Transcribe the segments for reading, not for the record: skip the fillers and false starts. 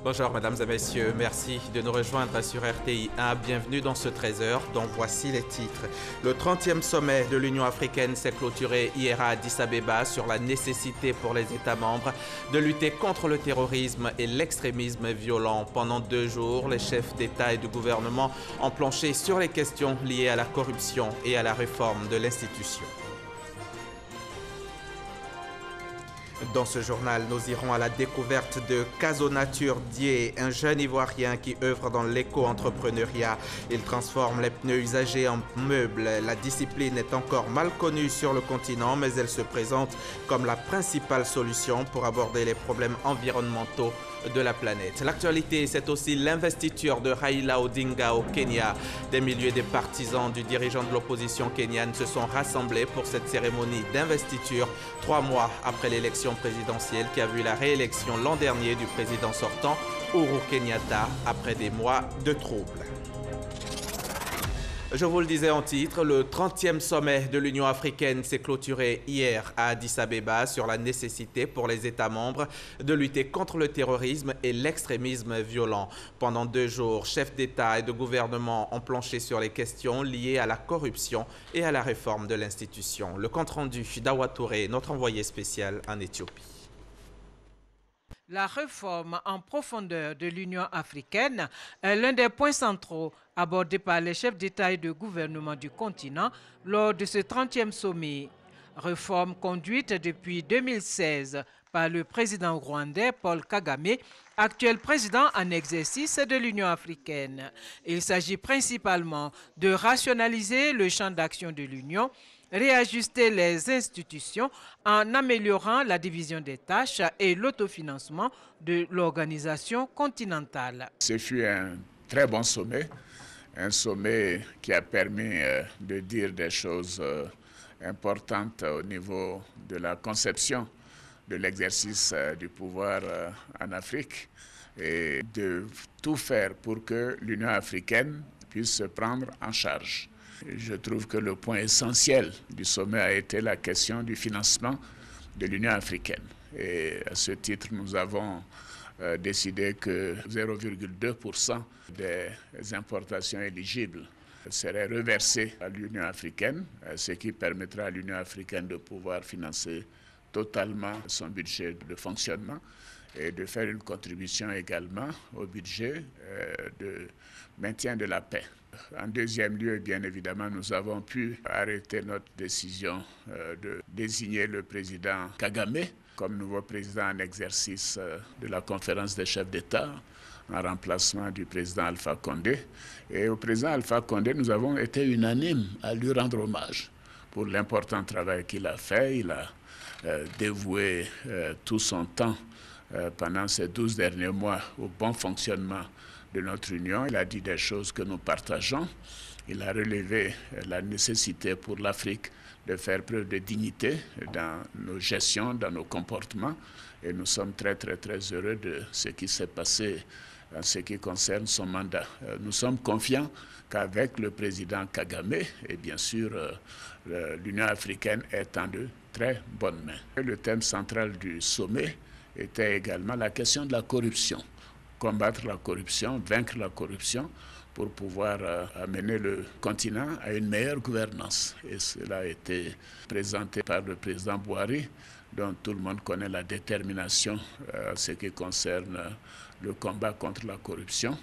Bonjour mesdames et messieurs, merci de nous rejoindre sur RTI 1. Bienvenue dans ce 13h dont voici les titres. Le 30e sommet de l'Union africaine s'est clôturé hier à Addis Abeba sur la nécessité pour les États membres de lutter contre le terrorisme et l'extrémisme violent. Pendant 2 jours, les chefs d'État et de gouvernement ont planché sur les questions liées à la corruption et à la réforme de l'institution. Dans ce journal, nous irons à la découverte de Casonature Dié, un jeune Ivoirien qui œuvre dans l'éco-entrepreneuriat. Il transforme les pneus usagés en meubles. La discipline est encore mal connue sur le continent, mais elle se présente comme la principale solution pour aborder les problèmes environnementaux de la planète. L'actualité, c'est aussi l'investiture de Raila Odinga au Kenya. Des milliers de partisans du dirigeant de l'opposition kenyane se sont rassemblés pour cette cérémonie d'investiture 3 mois après l'élection présidentielle qui a vu la réélection l'an dernier du président sortant Uhuru Kenyatta après des mois de troubles. Je vous le disais en titre, le 30e sommet de l'Union africaine s'est clôturé hier à Addis Abeba sur la nécessité pour les États membres de lutter contre le terrorisme et l'extrémisme violent. Pendant 2 jours, chefs d'État et de gouvernement ont planché sur les questions liées à la corruption et à la réforme de l'institution. Le compte-rendu d'Awa Touré, notre envoyé spécial en Éthiopie. La réforme en profondeur de l'Union africaine est l'un des points centraux abordés par les chefs d'État et de gouvernement du continent lors de ce 30e sommet. Réforme conduite depuis 2016 par le président rwandais Paul Kagame, actuel président en exercice de l'Union africaine. Il s'agit principalement de rationaliser le champ d'action de l'Union, réajuster les institutions en améliorant la division des tâches et l'autofinancement de l'organisation continentale. Ce fut un très bon sommet, un sommet qui a permis de dire des choses importantes au niveau de la conception de l'exercice du pouvoir en Afrique et de tout faire pour que l'Union africaine puisse se prendre en charge. Je trouve que le point essentiel du sommet a été la question du financement de l'Union africaine. Et à ce titre, nous avons décidé que 0,2% des importations éligibles seraient reversées à l'Union africaine, ce qui permettra à l'Union africaine de pouvoir financer totalement son budget de fonctionnement et de faire une contribution également au budget de maintien de la paix. En deuxième lieu, bien évidemment, nous avons pu arrêter notre décision de désigner le président Kagame comme nouveau président en exercice de la conférence des chefs d'État en remplacement du président Alpha Condé. Et au président Alpha Condé, nous avons été unanimes à lui rendre hommage pour l'important travail qu'il a fait. Il a dévoué tout son temps pendant ces 12 derniers mois au bon fonctionnement de notre Union. Il a dit des choses que nous partageons. Il a relevé la nécessité pour l'Afrique de faire preuve de dignité dans nos gestions, dans nos comportements. Et nous sommes très, très, très heureux de ce qui s'est passé en ce qui concerne son mandat. Nous sommes confiants qu'avec le président Kagame, et bien sûr l'Union africaine est en de très bonnes mains. Et le thème central du sommet était également la question de la corruption. Combattre la corruption, vaincre la corruption pour pouvoir amener le continent à une meilleure gouvernance. Et cela a été présenté par le président Buhari, dont tout le monde connaît la détermination en ce qui concerne le combat contre la corruption.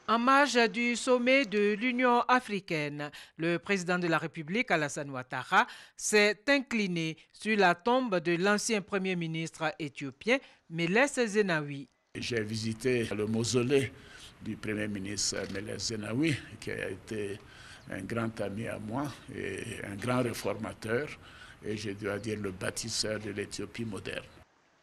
En marge du sommet de l'Union africaine, le président de la République, Alassane Ouattara, s'est incliné sur la tombe de l'ancien premier ministre éthiopien, Meles Zenawi. J'ai visité le mausolée du Premier ministre Meles Zenawi, qui a été un grand ami à moi et un grand réformateur, et je dois dire le bâtisseur de l'Éthiopie moderne.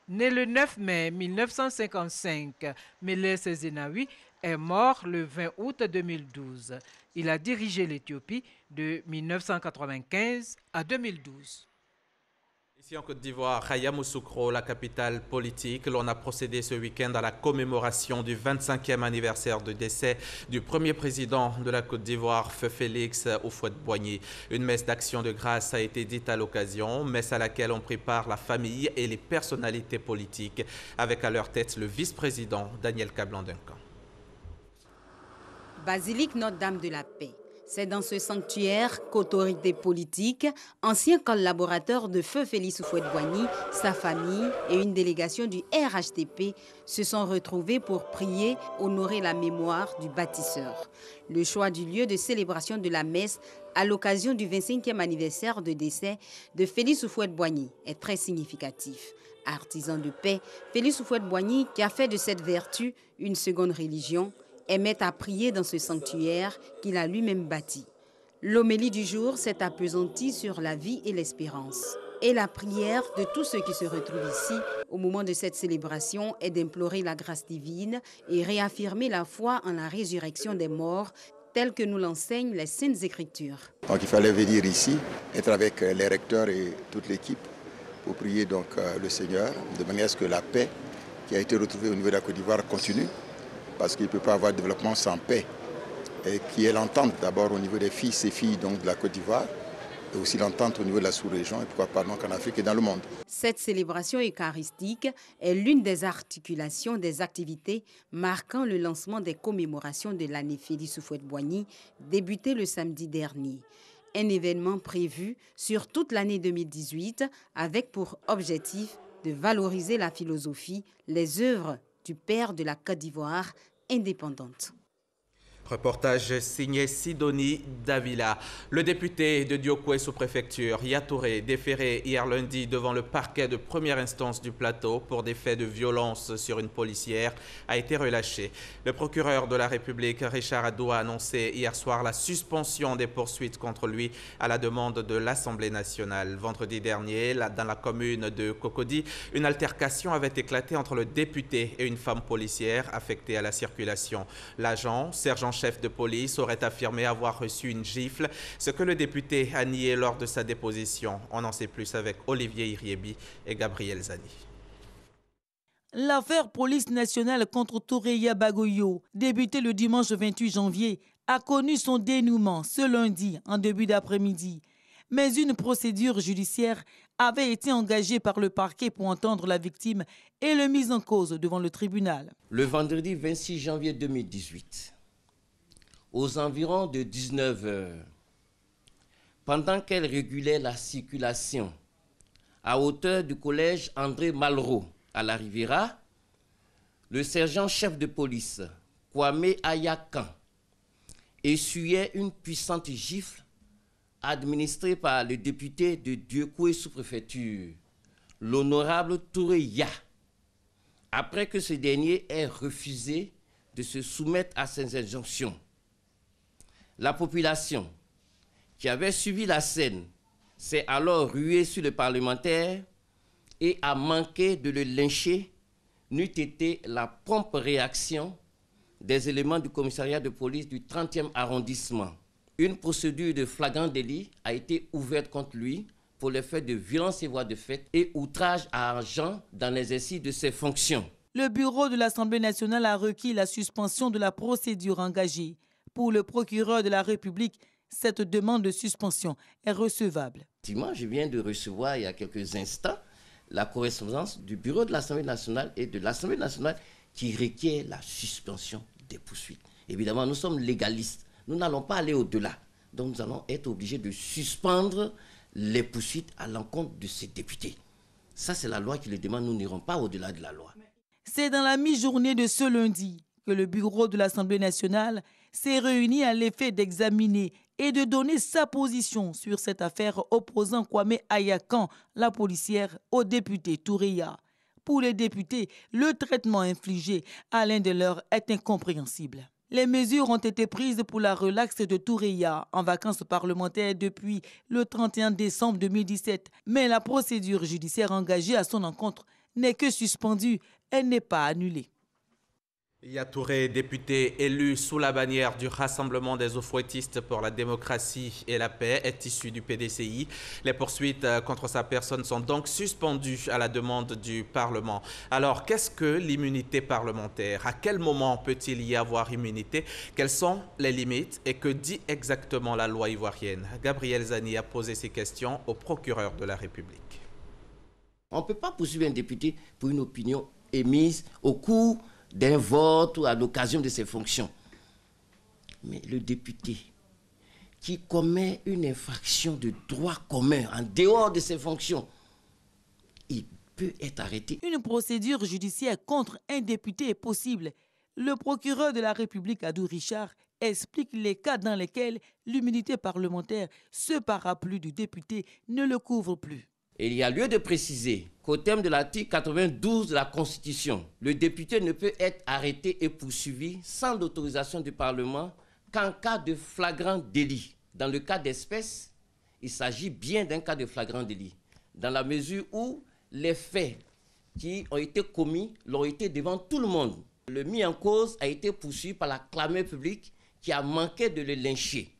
Né le 9 mai 1955, Meles Zenawi est mort le 20 août 2012. Il a dirigé l'Éthiopie de 1995 à 2012. En Côte d'Ivoire, à Yamoussoukro, la capitale politique, l'on a procédé ce week-end à la commémoration du 25e anniversaire de décès du premier président de la Côte d'Ivoire, Feu Félix Houphouët-Boigny. Une messe d'action de grâce a été dite à l'occasion, messe à laquelle ont pris part la famille et les personnalités politiques, avec à leur tête le vice-président Daniel Kablan-Duncan. Basilique Notre-Dame de la Paix. C'est dans ce sanctuaire qu'autorités politiques, anciens collaborateurs de Feu Félix Houphouët-Boigny, sa famille et une délégation du RHDP se sont retrouvés pour prier, honorer la mémoire du bâtisseur. Le choix du lieu de célébration de la messe à l'occasion du 25e anniversaire de décès de Félix Houphouët-Boigny est très significatif. Artisan de paix, Félix Houphouët-Boigny, qui a fait de cette vertu une seconde religion, aimait à prier dans ce sanctuaire qu'il a lui-même bâti. L'homélie du jour s'est appesantie sur la vie et l'espérance. Et la prière de tous ceux qui se retrouvent ici au moment de cette célébration est d'implorer la grâce divine et réaffirmer la foi en la résurrection des morts telle que nous l'enseignent les Saintes Écritures. Donc il fallait venir ici, être avec les recteurs et toute l'équipe pour prier donc le Seigneur de manière à ce que la paix qui a été retrouvée au niveau de la Côte d'Ivoire continue. Parce qu'il ne peut pas avoir de développement sans paix, et qui est l'entente d'abord au niveau des fils et filles donc, de la Côte d'Ivoire, et aussi l'entente au niveau de la sous-région, et pourquoi pas donc en Afrique et dans le monde. Cette célébration eucharistique est l'une des articulations des activités marquant le lancement des commémorations de l'année Félix Houphouët-Boigny, débuté le samedi dernier. Un événement prévu sur toute l'année 2018, avec pour objectif de valoriser la philosophie, les œuvres du père de la Côte d'Ivoire indépendante. Reportage signé Sidonie Davila. Le député de Diokoué sous-préfecture, Yatouré, déféré hier lundi devant le parquet de première instance du plateau pour des faits de violence sur une policière, a été relâché. Le procureur de la République, Richard Adou, a annoncé hier soir la suspension des poursuites contre lui à la demande de l'Assemblée nationale. Vendredi dernier, dans la commune de Cocody, une altercation avait éclaté entre le député et une femme policière affectée à la circulation. L'agent, sergent-chef de police, aurait affirmé avoir reçu une gifle, ce que le député a nié lors de sa déposition. On en sait plus avec Olivier Iriebi et Gabriel Zani. L'affaire police nationale contre Toureya Bagoyo, débutée le dimanche 28 janvier, a connu son dénouement ce lundi en début d'après-midi. Mais une procédure judiciaire avait été engagée par le parquet pour entendre la victime et le mise en cause devant le tribunal. Le vendredi 26 janvier 2018, aux environs de 19 h, pendant qu'elle régulait la circulation à hauteur du collège André Malraux à la Riviera, le sergent-chef de police, Kwame Ayakan, essuyait une puissante gifle administrée par le député de Diokoué sous-préfecture, l'honorable Toureya, après que ce dernier ait refusé de se soumettre à ses injonctions. La population qui avait suivi la scène s'est alors ruée sur le parlementaire et a manqué de le lyncher, n'eût été la prompte réaction des éléments du commissariat de police du 30e arrondissement. Une procédure de flagrant délit a été ouverte contre lui pour les faits de violence et voies de fait et outrage à agent dans l'exercice de ses fonctions. Le bureau de l'Assemblée nationale a requis la suspension de la procédure engagée. Pour le procureur de la République, cette demande de suspension est recevable. Effectivement, je viens de recevoir il y a quelques instants la correspondance du bureau de l'Assemblée nationale et de l'Assemblée nationale qui requiert la suspension des poursuites. Évidemment, nous sommes légalistes. Nous n'allons pas aller au-delà. Donc nous allons être obligés de suspendre les poursuites à l'encontre de ces députés. Ça, c'est la loi qui le demande. Nous n'irons pas au-delà de la loi. C'est dans la mi-journée de ce lundi que le bureau de l'Assemblée nationale s'est réuni à l'effet d'examiner et de donner sa position sur cette affaire opposant Kwame Ayakan, la policière, au député Toureya. Pour les députés, le traitement infligé à l'un de leurs est incompréhensible. Les mesures ont été prises pour la relaxe de Toureya en vacances parlementaires depuis le 31 décembre 2017. Mais la procédure judiciaire engagée à son encontre n'est que suspendue, elle n'est pas annulée. Yaya Touré, député élu sous la bannière du Rassemblement des eaux-fouettistes pour la démocratie et la paix, est issu du PDCI. Les poursuites contre sa personne sont donc suspendues à la demande du Parlement. Alors, qu'est-ce que l'immunité parlementaire? À quel moment peut-il y avoir immunité? Quelles sont les limites et que dit exactement la loi ivoirienne? Gabriel Zani a posé ces questions au procureur de la République. On ne peut pas poursuivre un député pour une opinion émise au cours d'un vote ou à l'occasion de ses fonctions. Mais le député qui commet une infraction de droit commun en dehors de ses fonctions, il peut être arrêté. Une procédure judiciaire contre un député est possible. Le procureur de la République, Adou Richard, explique les cas dans lesquels l'immunité parlementaire, ce parapluie du député, ne le couvre plus. Et il y a lieu de préciser qu'au terme de l'article 92 de la Constitution, le député ne peut être arrêté et poursuivi sans l'autorisation du Parlement qu'en cas de flagrant délit. Dans le cas d'espèce, il s'agit bien d'un cas de flagrant délit, dans la mesure où les faits qui ont été commis l'ont été devant tout le monde. Le mis en cause a été poursuivi par la clameur publique qui a manqué de le lyncher.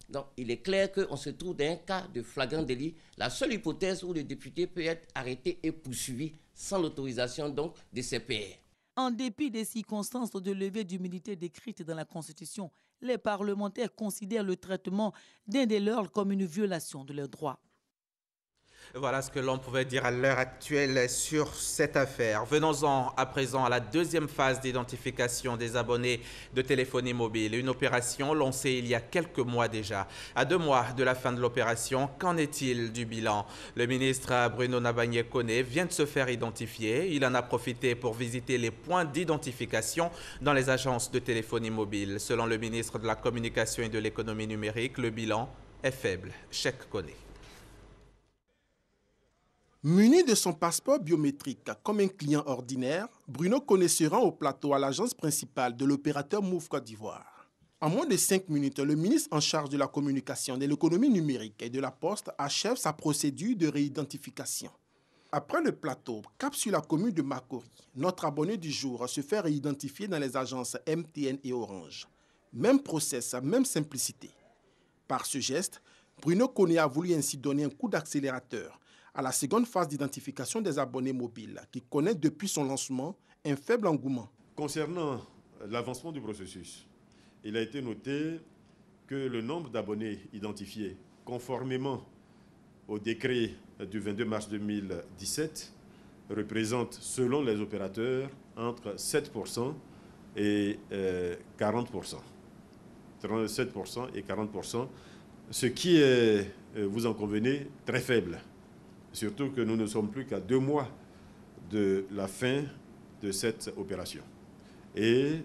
Donc, il est clair qu'on se trouve dans un cas de flagrant délit. La seule hypothèse où le député peut être arrêté et poursuivi sans l'autorisation donc de ses pairs. En dépit des circonstances de levée d'immunité décrites dans la Constitution, les parlementaires considèrent le traitement d'un des leurs comme une violation de leurs droits. Voilà ce que l'on pouvait dire à l'heure actuelle sur cette affaire. Venons-en à présent à la deuxième phase d'identification des abonnés de téléphonie mobile. Une opération lancée il y a quelques mois déjà. À 2 mois de la fin de l'opération, qu'en est-il du bilan? Le ministre Bruno Nabagné-Koné vient de se faire identifier. Il en a profité pour visiter les points d'identification dans les agences de téléphonie mobile. Selon le ministre de la Communication et de l'Économie numérique, le bilan est faible. Cheikh Koné. Muni de son passeport biométrique comme un client ordinaire, Bruno Koné se rend au plateau à l'agence principale de l'opérateur Move Côte d'Ivoire. En moins de 5 minutes, le ministre en charge de la communication, de l'économie numérique et de la poste achève sa procédure de réidentification. Après le plateau, cap sur la commune de Makori, notre abonné du jour se fait réidentifier dans les agences MTN et Orange. Même process, même simplicité. Par ce geste, Bruno Koné a voulu ainsi donner un coup d'accélérateur à la seconde phase d'identification des abonnés mobiles, qui connaît depuis son lancement un faible engouement. Concernant l'avancement du processus, il a été noté que le nombre d'abonnés identifiés, conformément au décret du 22 mars 2017, représente, selon les opérateurs, entre 7% et 40%. 37% et 40%, ce qui est, vous en convenez, très faible. Surtout que nous ne sommes plus qu'à 2 mois de la fin de cette opération. Et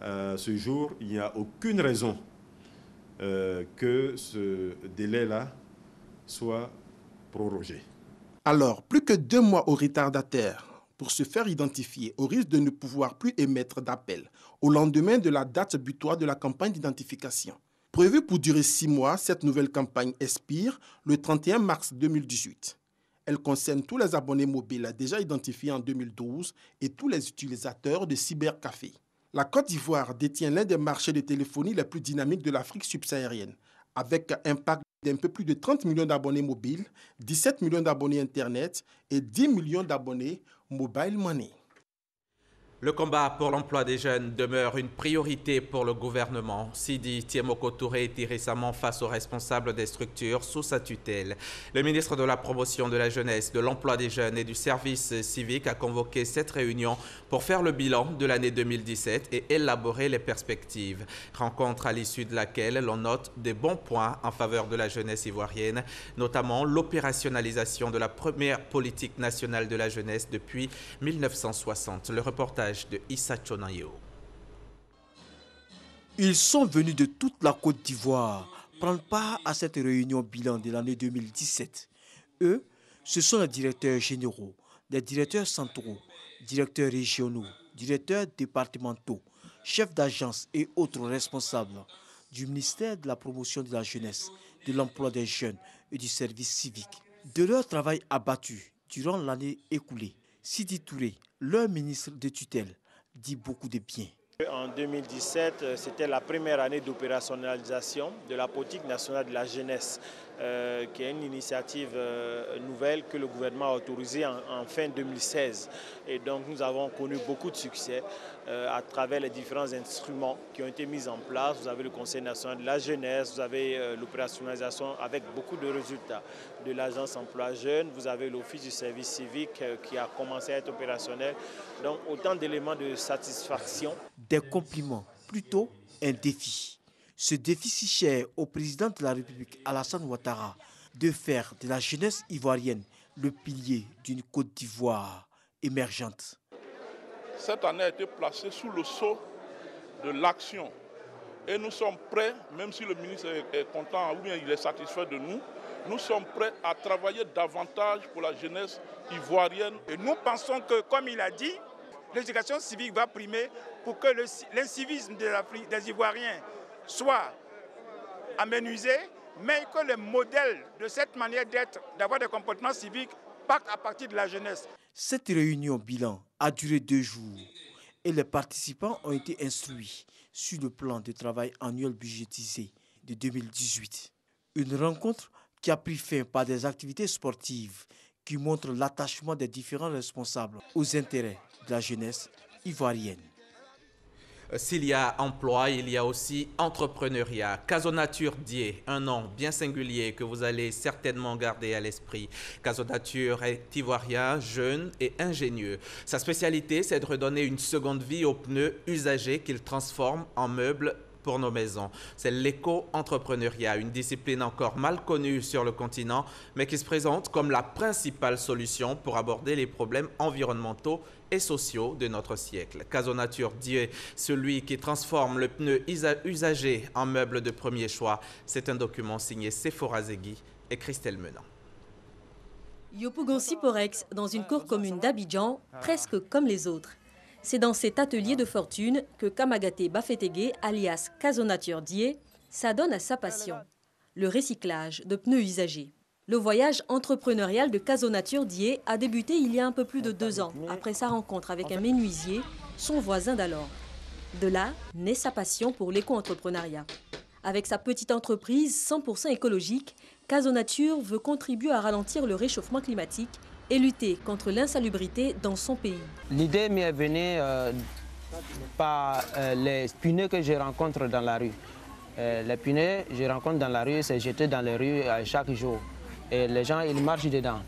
à ce jour, il n'y a aucune raison que ce délai-là soit prorogé. Alors, plus que 2 mois au retardataire pour se faire identifier, au risque de ne pouvoir plus émettre d'appel au lendemain de la date butoir de la campagne d'identification. Prévue pour durer 6 mois, cette nouvelle campagne expire le 31 mars 2018. Elle concerne tous les abonnés mobiles déjà identifiés en 2012 et tous les utilisateurs de cybercafé. La Côte d'Ivoire détient l'un des marchés de téléphonie les plus dynamiques de l'Afrique subsaharienne, avec un parc d'un peu plus de 30 millions d'abonnés mobiles, 17 millions d'abonnés Internet et 10 millions d'abonnés Mobile Money. Le combat pour l'emploi des jeunes demeure une priorité pour le gouvernement. Sidi Tiemoko Touré était récemment face aux responsables des structures sous sa tutelle. Le ministre de la Promotion de la Jeunesse, de l'Emploi des Jeunes et du Service civique a convoqué cette réunion pour faire le bilan de l'année 2017 et élaborer les perspectives. Rencontre à l'issue de laquelle l'on note des bons points en faveur de la jeunesse ivoirienne, notamment l'opérationnalisation de la première politique nationale de la jeunesse depuis 1960. Le reportage de Issa Chonayo. Ils sont venus de toute la Côte d'Ivoire prendre part à cette réunion bilan de l'année 2017. Eux, ce sont les directeurs généraux, les directeurs centraux, directeurs régionaux, directeurs départementaux, chefs d'agence et autres responsables du ministère de la Promotion de la Jeunesse, de l'Emploi des Jeunes et du Service civique. De leur travail abattu durant l'année écoulée, Sidi Touré, leur ministre de tutelle, dit beaucoup de bien. En 2017, c'était la première année d'opérationnalisation de la politique nationale de la jeunesse, qui est une initiative nouvelle que le gouvernement a autorisée en fin 2016. Et donc nous avons connu beaucoup de succès à travers les différents instruments qui ont été mis en place. Vous avez le Conseil national de la jeunesse, vous avez l'opérationnalisation avec beaucoup de résultats de l'agence emploi jeune, vous avez l'office du service civique qui a commencé à être opérationnel. Donc autant d'éléments de satisfaction. Des compliments, plutôt un défi. Ce défi si cher au président de la République, Alassane Ouattara, de faire de la jeunesse ivoirienne le pilier d'une Côte d'Ivoire émergente. Cette année a été placée sous le sceau de l'action. Et nous sommes prêts, même si le ministre est content ou bien il est satisfait de nous, nous sommes prêts à travailler davantage pour la jeunesse ivoirienne. Et nous pensons que, comme il a dit, l'éducation civique va primer pour que l'incivisme des Ivoiriens soit amenuisé, mais que le modèle de cette manière d'être, d'avoir des comportements civiques, partent à partir de la jeunesse. Cette réunion bilan a duré 2 jours et les participants ont été instruits sur le plan de travail annuel budgétisé de 2018. Une rencontre qui a pris fin par des activités sportives qui montrent l'attachement des différents responsables aux intérêts de la jeunesse ivoirienne. S'il y a emploi, il y a aussi entrepreneuriat. Casonature Die, un nom bien singulier que vous allez certainement garder à l'esprit. Casonature est ivoirien, jeune et ingénieux. Sa spécialité, c'est de redonner une seconde vie aux pneus usagés qu'il transforme en meubles pour nos maisons. C'est l'éco-entrepreneuriat, une discipline encore mal connue sur le continent, mais qui se présente comme la principale solution pour aborder les problèmes environnementaux et sociaux de notre siècle. Casonature Die, celui qui transforme le pneu usagé en meuble de premier choix. C'est un document signé Sephora Zegui et Christelle Menant. Yopougon Siporex, dans une cour commune d'Abidjan, presque comme les autres. C'est dans cet atelier de fortune que Kamagaté Bafetegue, alias Casonature Die, s'adonne à sa passion, le recyclage de pneus usagés. Le voyage entrepreneurial de Casonature Die a débuté il y a un peu plus de 2 ans, après sa rencontre avec un menuisier, son voisin d'alors. De là naît sa passion pour l'éco-entrepreneuriat. Avec sa petite entreprise 100% écologique, Casonature veut contribuer à ralentir le réchauffement climatique et lutter contre l'insalubrité dans son pays. L'idée m'est venue par les pneus que je rencontre dans la rue. Les pneus que je rencontre dans la rue, c'est jeté dans les rues chaque jour. Et les gens, ils marchent dedans.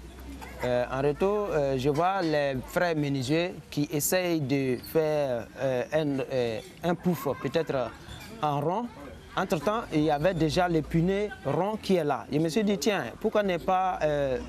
En retour, je vois les frères menuisiers qui essayent de faire un pouf, peut-être en rond. Entre-temps, il y avait déjà les pneus ronds qui est là. Je me suis dit, tiens, pourquoi ne pas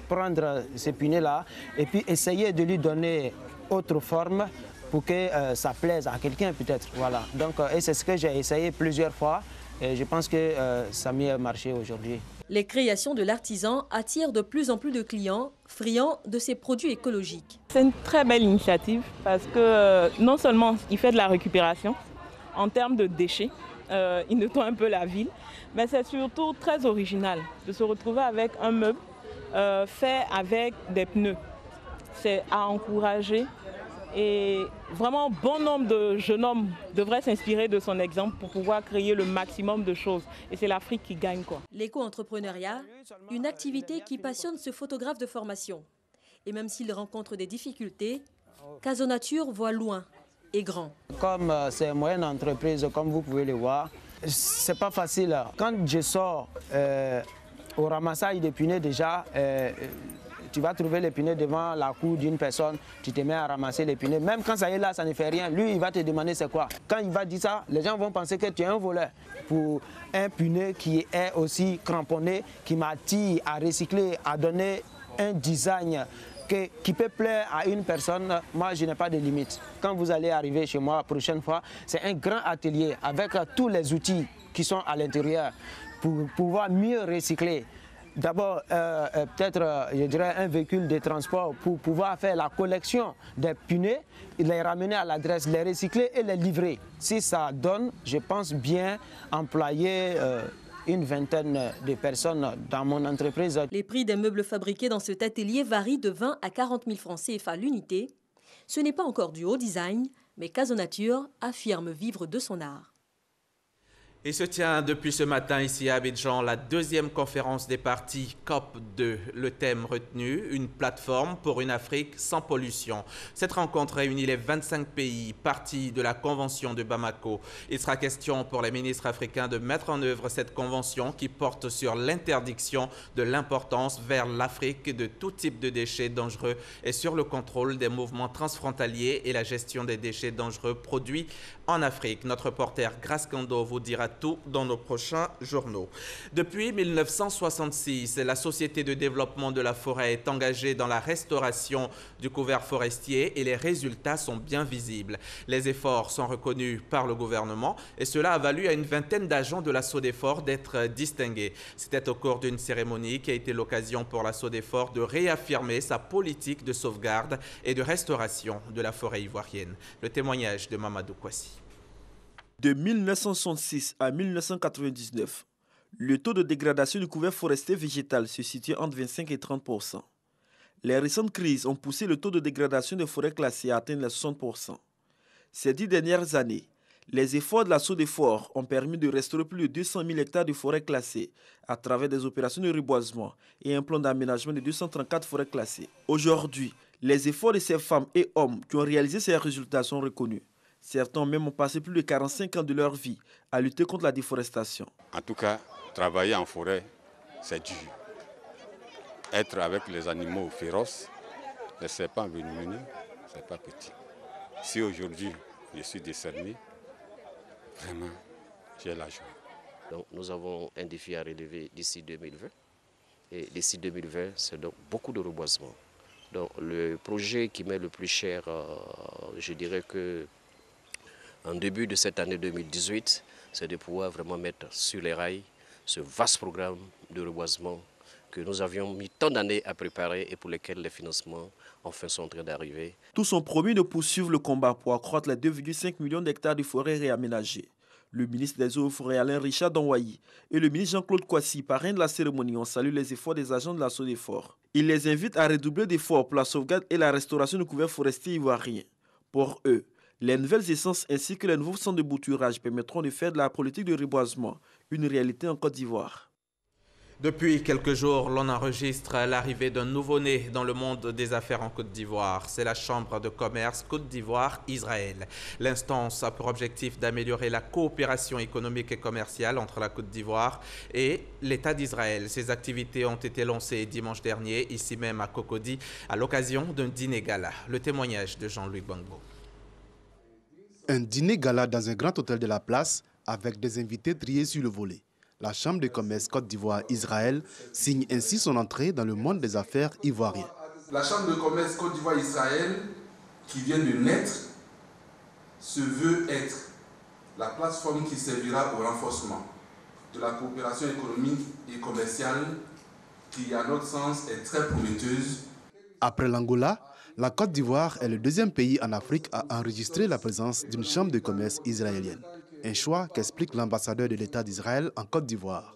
prendre ces pneus-là et puis essayer de lui donner autre forme pour que ça plaise à quelqu'un peut-être. Voilà. Donc, et c'est ce que j'ai essayé plusieurs fois et je pense que ça a mieux marché aujourd'hui. Les créations de l'artisan attirent de plus en plus de clients friands de ces produits écologiques. C'est une très belle initiative parce que non seulement il fait de la récupération en termes de déchets, il nettoie un peu la ville, mais c'est surtout très original de se retrouver avec un meuble fait avec des pneus. C'est à encourager et vraiment bon nombre de jeunes hommes devraient s'inspirer de son exemple pour pouvoir créer le maximum de choses. Et c'est l'Afrique qui gagne, quoi. L'éco-entrepreneuriat, une activité qui passionne ce photographe de formation. Et même s'il rencontre des difficultés, Casonature voit loin et grand. Comme c'est une moyenne entreprise, comme vous pouvez le voir, c'est pas facile. Quand je sors au ramassage des pneus déjà, tu vas trouver les pneus devant la cour d'une personne, tu te mets à ramasser les pneus. Même quand ça est là, ça ne fait rien. Lui, il va te demander c'est quoi. Quand il va dire ça, les gens vont penser que tu es un voleur. Pour un pneu qui est aussi cramponné, qui m'attire à recycler, à donner un design qui peut plaire à une personne, moi je n'ai pas de limite. Quand vous allez arriver chez moi la prochaine fois, c'est un grand atelier avec tous les outils qui sont à l'intérieur pour pouvoir mieux recycler. D'abord, peut-être, je dirais, un véhicule de transport pour pouvoir faire la collection des pneus, les ramener à l'adresse, les recycler et les livrer. Si ça donne, je pense bien employer une vingtaine de personnes dans mon entreprise. Les prix des meubles fabriqués dans cet atelier varient de 20 à 40 000 francs CFA l'unité. Ce n'est pas encore du haut design, Mais Casonature affirme vivre de son art. Il se tient depuis ce matin ici à Abidjan la deuxième conférence des partis COP2. Le thème retenu, une plateforme pour une Afrique sans pollution. Cette rencontre réunit les 25 pays partis de la Convention de Bamako. Il sera question pour les ministres africains de mettre en œuvre cette convention qui porte sur l'interdiction de l'importance vers l'Afrique de tout type de déchets dangereux et sur le contrôle des mouvements transfrontaliers et la gestion des déchets dangereux produits en Afrique. Notre reporter Grace Kando vous dira tout dans nos prochains journaux. Depuis 1966, la Société de développement de la forêt est engagée dans la restauration du couvert forestier et les résultats sont bien visibles. Les efforts sont reconnus par le gouvernement et cela a valu à une vingtaine d'agents de la SODEFOR d'être distingués. C'était au cours d'une cérémonie qui a été l'occasion pour la SODEFOR de réaffirmer sa politique de sauvegarde et de restauration de la forêt ivoirienne. Le témoignage de Mamadou Kwasi. De 1966 à 1999, le taux de dégradation du couvert forestier végétal se situait entre 25 et 30%. Les récentes crises ont poussé le taux de dégradation des forêts classées à atteindre les 60%. Ces 10 dernières années, les efforts de la SODEFOR ont permis de restaurer plus de 200 000 hectares de forêts classées à travers des opérations de reboisement et un plan d'aménagement de 234 forêts classées. Aujourd'hui, les efforts de ces femmes et hommes qui ont réalisé ces résultats sont reconnus. Certains ont même passé plus de 45 ans de leur vie à lutter contre la déforestation. En tout cas, travailler en forêt, c'est dur. Être avec les animaux féroces, les serpents venimeux, c'est pas petit. Si aujourd'hui je suis décerné, vraiment, j'ai la joie. Donc, nous avons un défi à relever d'ici 2020. Et d'ici 2020, c'est donc beaucoup de reboisement. Donc, le projet qui m'est le plus cher, je dirais que en début de cette année 2018, c'est de pouvoir vraiment mettre sur les rails ce vaste programme de reboisement que nous avions mis tant d'années à préparer et pour lesquels les financements enfin sont en train d'arriver. Tous ont promis de poursuivre le combat pour accroître les 2,5 millions d'hectares de forêts réaménagées. Le ministre des Eaux et Forêts Alain Richard Donwayi et le ministre Jean-Claude Kwasi, parrain de la cérémonie, ont salué les efforts des agents de la SODEFOR. Il les invite à redoubler d'efforts pour la sauvegarde et la restauration du couvert forestier ivoirien. Pour eux, les nouvelles essences ainsi que les nouveaux centres de bouturage permettront de faire de la politique de reboisement une réalité en Côte d'Ivoire. Depuis quelques jours, l'on enregistre l'arrivée d'un nouveau-né dans le monde des affaires en Côte d'Ivoire. C'est la Chambre de commerce Côte d'Ivoire-Israël. L'instance a pour objectif d'améliorer la coopération économique et commerciale entre la Côte d'Ivoire et l'État d'Israël. Ces activités ont été lancées dimanche dernier, ici même à Cocody, à l'occasion d'un dîner gala. Le témoignage de Jean-Louis Gbangbo. Un dîner gala dans un grand hôtel de la place avec des invités triés sur le volet. La Chambre de commerce Côte d'Ivoire-Israël signe ainsi son entrée dans le monde des affaires ivoirien. La Chambre de commerce Côte d'Ivoire-Israël, qui vient de naître, se veut être la plateforme qui servira au renforcement de la coopération économique et commerciale qui, à notre sens, est très prometteuse. Après l'Angola, la Côte d'Ivoire est le deuxième pays en Afrique à enregistrer la présence d'une chambre de commerce israélienne. Un choix qu'explique l'ambassadeur de l'État d'Israël en Côte d'Ivoire.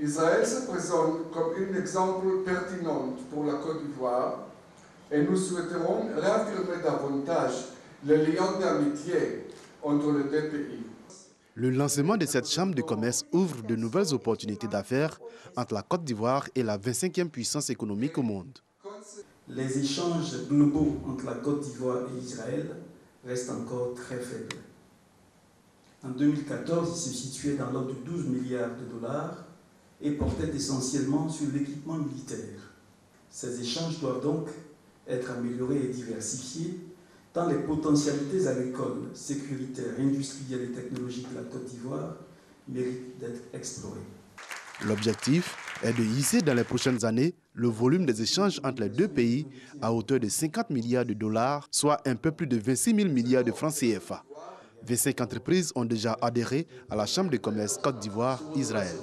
Israël se présente comme un exemple pertinent pour la Côte d'Ivoire et nous souhaiterons réaffirmer davantage les liens d'amitié entre les deux pays. Le lancement de cette chambre de commerce ouvre de nouvelles opportunités d'affaires entre la Côte d'Ivoire et la 25e puissance économique au monde. Les échanges globaux entre la Côte d'Ivoire et Israël restent encore très faibles. En 2014, il se situait dans l'ordre de 12 milliards de dollars et portait essentiellement sur l'équipement militaire. Ces échanges doivent donc être améliorés et diversifiés, tant les potentialités agricoles, sécuritaires, industrielles et technologiques de la Côte d'Ivoire méritent d'être explorées. L'objectif est de hisser dans les prochaines années le volume des échanges entre les deux pays à hauteur de 50 milliards de dollars, soit un peu plus de 26 000 milliards de francs CFA. 25 entreprises ont déjà adhéré à la Chambre de commerce Côte d'Ivoire-Israël.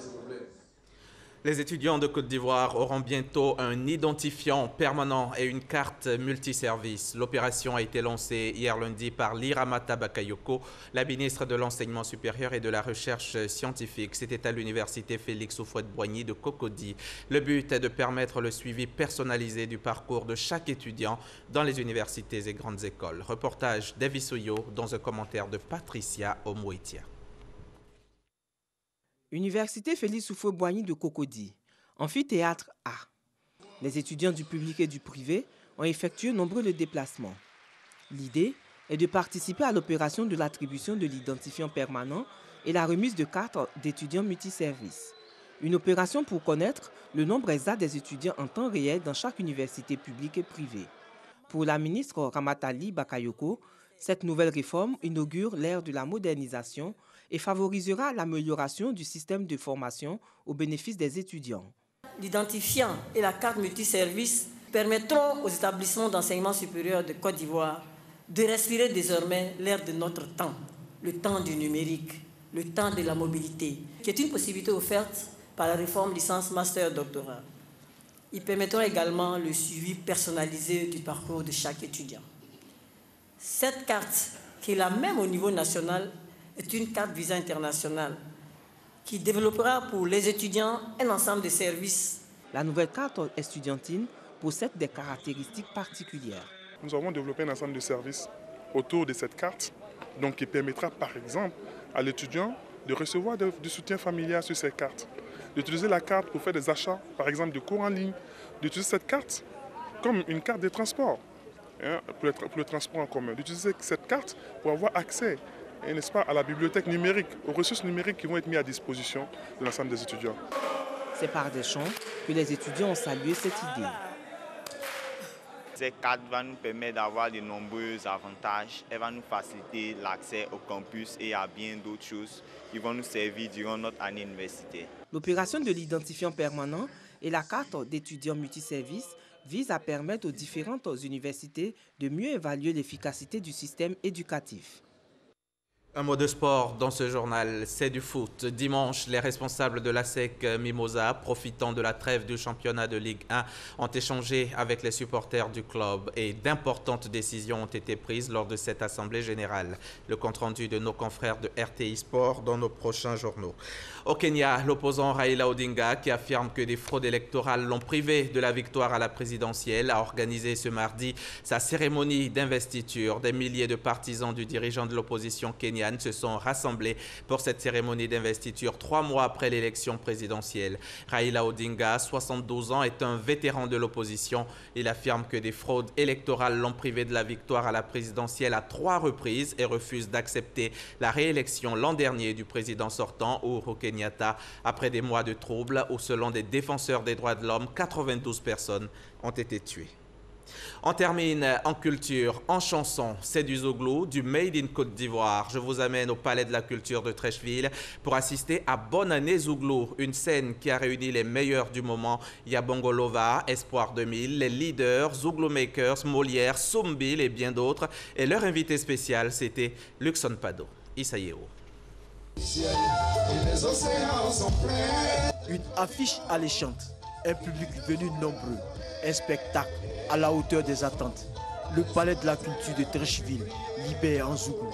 Les étudiants de Côte d'Ivoire auront bientôt un identifiant permanent et une carte multiservice. L'opération a été lancée hier lundi par Liramata Bakayoko, la ministre de l'Enseignement supérieur et de la Recherche scientifique. C'était à l'université Félix Houphouët-Boigny de Cocody. Le but est de permettre le suivi personnalisé du parcours de chaque étudiant dans les universités et grandes écoles. Reportage d'Evi Soyo dans un commentaire de Patricia Omouitia. Université Félix Houphouët-Boigny de Cocody, amphithéâtre A. Les étudiants du public et du privé ont effectué nombreux déplacements. L'idée est de participer à l'opération de l'attribution de l'identifiant permanent et la remise de cartes d'étudiants multiservices. Une opération pour connaître le nombre exact des étudiants en temps réel dans chaque université publique et privée. Pour la ministre Ramatali Bakayoko, cette nouvelle réforme inaugure l'ère de la modernisation et favorisera l'amélioration du système de formation au bénéfice des étudiants. L'identifiant et la carte multiservice permettront aux établissements d'enseignement supérieur de Côte d'Ivoire de respirer désormais l'ère de notre temps, le temps du numérique, le temps de la mobilité, qui est une possibilité offerte par la réforme licence master doctorat. Ils permettront également le suivi personnalisé du parcours de chaque étudiant. Cette carte, qui est la même au niveau national, est une carte visa internationale qui développera pour les étudiants un ensemble de services. La nouvelle carte estudiantine possède des caractéristiques particulières. Nous avons développé un ensemble de services autour de cette carte, donc qui permettra par exemple à l'étudiant de recevoir du soutien familial sur cette carte, d'utiliser la carte pour faire des achats, par exemple de cours en ligne, d'utiliser cette carte comme une carte de transport, pour le transport en commun, d'utiliser cette carte pour avoir accès, n'est-ce pas, à la bibliothèque numérique, aux ressources numériques qui vont être mises à disposition de l'ensemble des étudiants. C'est par des chants que les étudiants ont salué cette idée. Cette carte va nous permettre d'avoir de nombreux avantages. Elle va nous faciliter l'accès au campus et à bien d'autres choses qui vont nous servir durant notre année universitaire. L'opération de l'identifiant permanent et la carte d'étudiants multiservices vise à permettre aux différentes universités de mieux évaluer l'efficacité du système éducatif. Un mot de sport dans ce journal, c'est du foot. Dimanche, les responsables de l'ASEC Mimosa, profitant de la trêve du championnat de Ligue 1, ont échangé avec les supporters du club et d'importantes décisions ont été prises lors de cette assemblée générale. Le compte-rendu de nos confrères de RTI Sport dans nos prochains journaux. Au Kenya, l'opposant Raila Odinga, qui affirme que des fraudes électorales l'ont privé de la victoire à la présidentielle, a organisé ce mardi sa cérémonie d'investiture. Des milliers de partisans du dirigeant de l'opposition kenyane se sont rassemblés pour cette cérémonie d'investiture 3 mois après l'élection présidentielle. Raila Odinga, 72 ans, est un vétéran de l'opposition. Il affirme que des fraudes électorales l'ont privé de la victoire à la présidentielle à 3 reprises et refuse d'accepter la réélection l'an dernier du président sortant, Uhuru Kenyatta, après des mois de troubles où, selon des défenseurs des droits de l'homme, 92 personnes ont été tuées. On termine en culture, en chanson. C'est du Zouglou, du Made in Côte d'Ivoire. Je vous amène au Palais de la Culture de Trècheville pour assister à Bonne Année Zouglou, une scène qui a réuni les meilleurs du moment. Yabongolova, Espoir 2000, les leaders, Zouglou Makers, Molière, Soumbil et bien d'autres. Et leur invité spécial, c'était Luxon Pado. Isayeo. Une affiche alléchante, un public venu nombreux, un spectacle à la hauteur des attentes. Le Palais de la Culture de Trècheville, libère en Zouglou.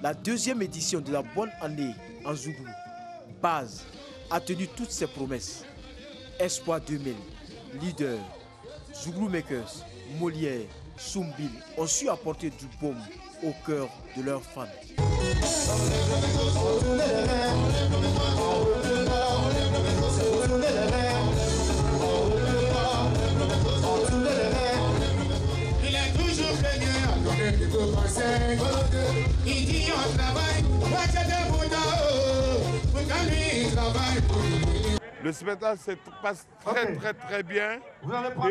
La deuxième édition de la Bonne Année en Zouglou, Base, a tenu toutes ses promesses. Espoir 2000, leader, Zouglou Makers, Molière, Soumbil ont su apporter du baume au cœur de leurs fans. Il est toujours venu à donner du coup français. Il dit on travaille, le spectacle se passe très bien et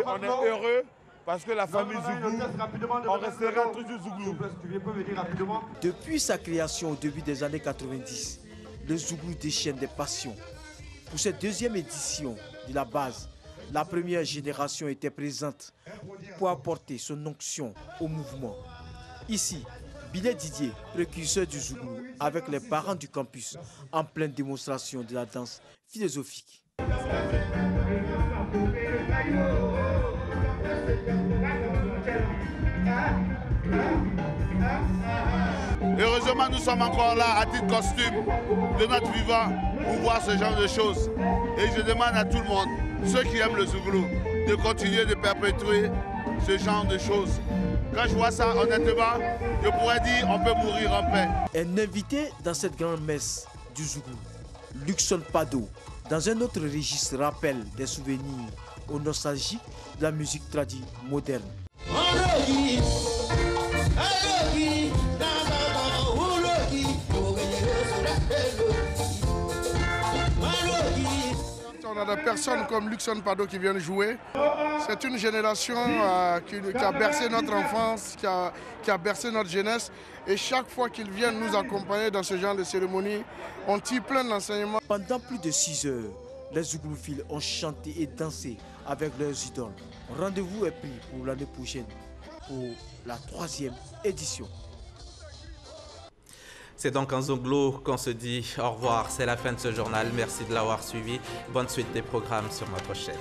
on est heureux parce que la famille Zouglou, on restera toujours Zouglou. Depuis sa création au début des années 90, le Zouglou déchaîne des passions. Pour cette deuxième édition de la base, la première génération était présente pour apporter son onction au mouvement. Ici, Bilet Didier, précurseur du Zouglou, avec les parents du campus, en pleine démonstration de la danse philosophique. Heureusement, nous sommes encore là à titre costume de notre vivant pour voir ce genre de choses. Et je demande à tout le monde, ceux qui aiment le Zouglou, de continuer de perpétuer ce genre de choses. Quand je vois ça, honnêtement, je pourrais dire on peut mourir en paix. Un invité dans cette grande messe du Zouglou, Luxon Pado, dans un autre registre, rappelle des souvenirs aux nostalgiques de la musique tradie moderne. On a des personnes comme Luxon Pado qui viennent jouer. C'est une génération qui a bercé notre enfance, qui a bercé notre jeunesse. Et chaque fois qu'ils viennent nous accompagner dans ce genre de cérémonie, on tire plein d'enseignements. Pendant plus de 6 heures, les Zouglouphiles ont chanté et dansé avec leurs idoles. Rendez-vous est pris pour l'année prochaine, pour la 3e édition. C'est donc en Zouglou qu'on se dit au revoir. C'est la fin de ce journal. Merci de l'avoir suivi. Bonne suite des programmes sur notre chaîne.